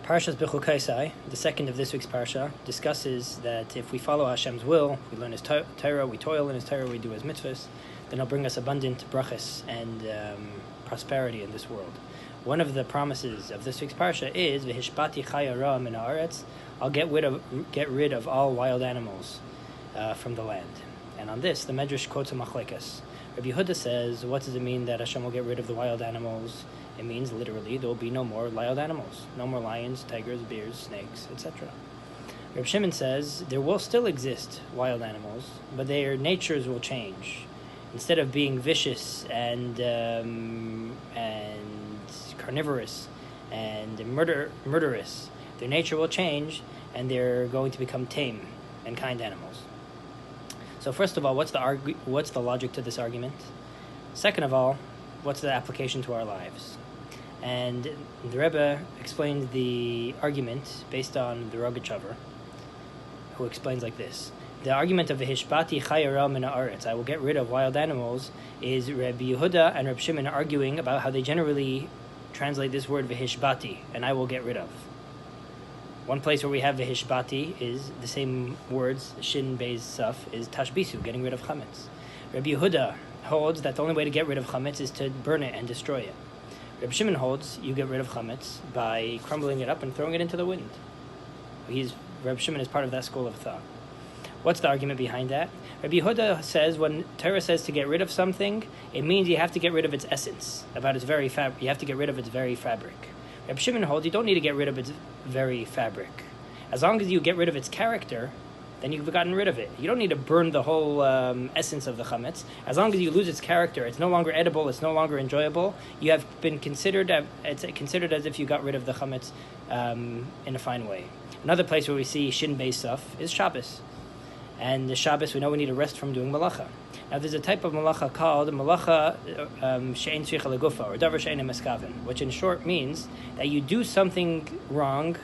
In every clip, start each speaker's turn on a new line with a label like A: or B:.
A: Parsha's Behar-Bechukosai, the second of this week's Parsha, discusses that if we follow Hashem's will, we learn His Torah, we toil in His Torah, we do His mitzvahs, then He'll bring us abundant brachas and prosperity in this world. One of the promises of this week's Parsha is V'hishbati chaya ra min haaretz. I'll get rid of all wild animals from the land. And on this, the Medrash quotes a machlekes. Rabbi Yehuda says, what does it mean that Hashem will get rid of the wild animals? It means literally there will be no more wild animals, no more lions, tigers, bears, snakes, etc. Reb Shimon says there will still exist wild animals, but their natures will change. Instead of being vicious and carnivorous and murderous, their nature will change, and they're going to become tame and kind animals. So first of all, what's the logic to this argument? Second of all, what's the application to our lives? And the Rebbe explained the argument based on the Rogachover, who explains like this. The argument of V'hishbati chaya ra min haaretz, I will get rid of wild animals, is Rabbi Yehuda and Reb Shimon arguing about how they generally translate this word V'hishbati, and I will get rid of. One place where we have V'hishbati is the same words, Shin Beis Saf, is Tashbisu, getting rid of chametz. Rabbi Yehuda holds that the only way to get rid of chametz is to burn it and destroy it. Reb Shimon holds you get rid of chametz by crumbling it up and throwing it into the wind. Reb Shimon is part of that school of thought. What's the argument behind that? Rabbi Yehuda says when Torah says to get rid of something, it means you have to get rid of its essence, about its very you have to get rid of its very fabric. Reb Shimon holds you don't need to get rid of its very fabric. As long as you get rid of its character, then you've gotten rid of it. You don't need to burn the whole essence of the chametz. As long as you lose its character, it's no longer edible, it's no longer enjoyable, you have been considered, it's considered as if you got rid of the chametz in a fine way. Another place where we see Shin Beis Saf is Shabbos. And the Shabbos, we know we need to rest from doing malacha. Now there's a type of malacha called malacha she'ein tzricha legufa, or davar she'ein meskaven, which in short means that you do something wrong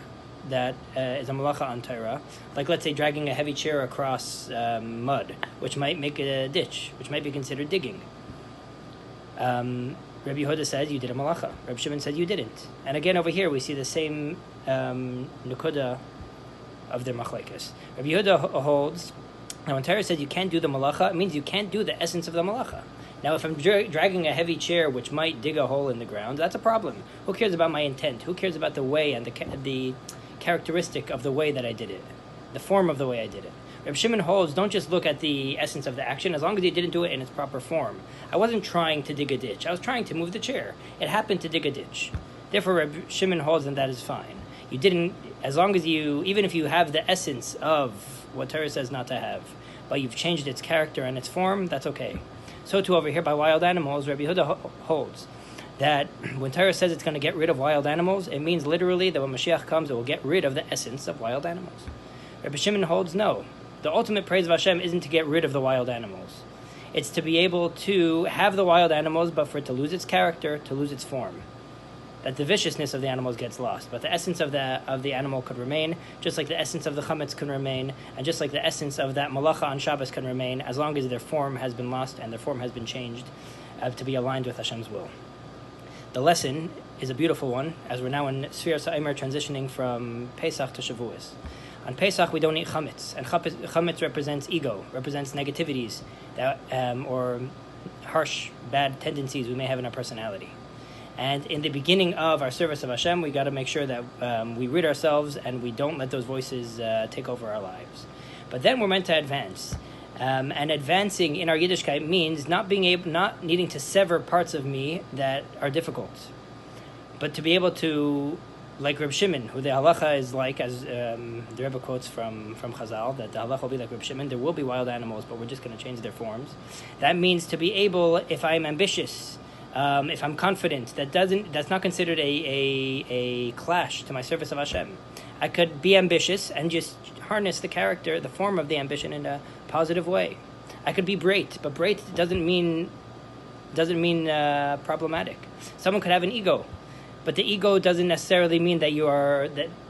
A: that is a malacha on Torah, like let's say dragging a heavy chair across mud, which might make a ditch, which might be considered digging. Rabbi Yehuda said you did a malacha. Rabbi Shimon said you didn't. And again over here we see the same nukuda of their machlekes. Rabbi Yehuda holds now when Torah says you can't do the malacha, it means you can't do the essence of the malacha. Now, if I'm dragging a heavy chair which might dig a hole in the ground, that's a problem. Who cares about my intent? Who cares about the way and the characteristic of the way that I did it, the form of the way I did it? Reb Shimon holds, don't just look at the essence of the action, as long as you didn't do it in its proper form. I wasn't trying to dig a ditch. I was trying to move the chair. It happened to dig a ditch. Therefore, Reb Shimon holds, and that is fine. You didn't, as long as even if you have the essence of what Torah says not to have, but you've changed its character and its form, that's okay. So too over here by wild animals, Rabbi Yehuda holds that when Torah says it's going to get rid of wild animals, it means literally that when Mashiach comes, it will get rid of the essence of wild animals. Rabbi Shimon holds no. The ultimate praise of Hashem isn't to get rid of the wild animals. It's to be able to have the wild animals, but for it to lose its character, to lose its form. That the viciousness of the animals gets lost, but the essence of the animal could remain, just like the essence of the chametz can remain, and just like the essence of that malacha on Shabbos can remain, as long as their form has been lost and their form has been changed to be aligned with Hashem's will. The lesson is a beautiful one, as we're now in Sfiras HaOmer transitioning from Pesach to Shavuos. On Pesach, we don't eat chametz, and chametz represents ego, represents negativities that or harsh, bad tendencies we may have in our personality. And in the beginning of our service of Hashem, we got to make sure that we rid ourselves and we don't let those voices take over our lives. But then we're meant to advance. And advancing in our Yiddishkeit means not needing to sever parts of me that are difficult, but to be able to, like Reb Shimon, who the halacha is like, as the Rebbe quotes from Chazal, that the halacha will be like Reb Shimon. There will be wild animals, but we're just going to change their forms. That means to be able, if I'm ambitious, if I'm confident, that's not considered a clash to my service of Hashem. I could be ambitious and just harness the character, the form of the ambition in a positive way. I could be breit, but breit doesn't mean problematic. Someone could have an ego, but the ego doesn't necessarily mean that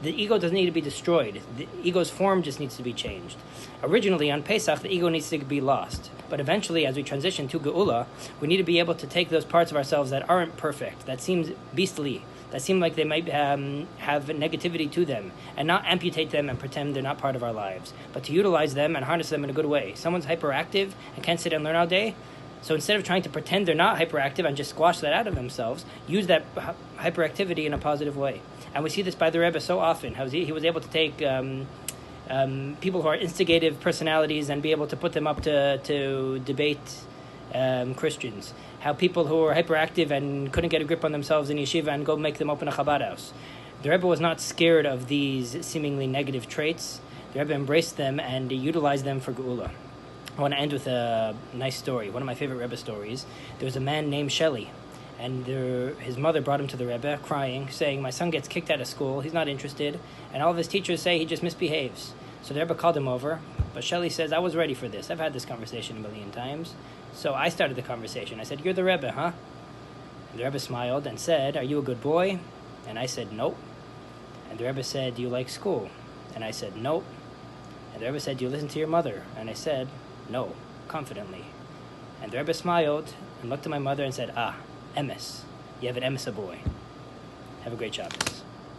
A: the ego doesn't need to be destroyed. The ego's form just needs to be changed. Originally on Pesach, the ego needs to be lost. But eventually, as we transition to Geula, we need to be able to take those parts of ourselves that aren't perfect, that seems beastly, that seem like they might have negativity to them, and not amputate them and pretend they're not part of our lives, but to utilize them and harness them in a good way. Someone's hyperactive and can't sit and learn all day, so instead of trying to pretend they're not hyperactive and just squash that out of themselves, use that hyperactivity in a positive way. And we see this by the Rebbe so often, how he was able to take people who are instigative personalities and be able to put them up to debate Christians. How people who were hyperactive and couldn't get a grip on themselves in yeshiva and go make them open a Chabad house. The Rebbe was not scared of these seemingly negative traits. The Rebbe embraced them and utilized them for Geula. I want to end with a nice story. One of my favorite Rebbe stories. There was a man named Shelley, and his mother brought him to the Rebbe, crying, saying, "My son gets kicked out of school, he's not interested, and all of his teachers say he just misbehaves." So the Rebbe called him over, but Shelley says, "I was ready for this. I've had this conversation a million times." So I started the conversation. I said, "You're the Rebbe, huh?" And the Rebbe smiled and said, "Are you a good boy?" And I said, "Nope." And the Rebbe said, "Do you like school?" And I said, "Nope." And the Rebbe said, "Do you listen to your mother?" And I said, "No," confidently. And the Rebbe smiled and looked at my mother and said, "Ah, emes. You have an emesa boy." Have a great Shabbos.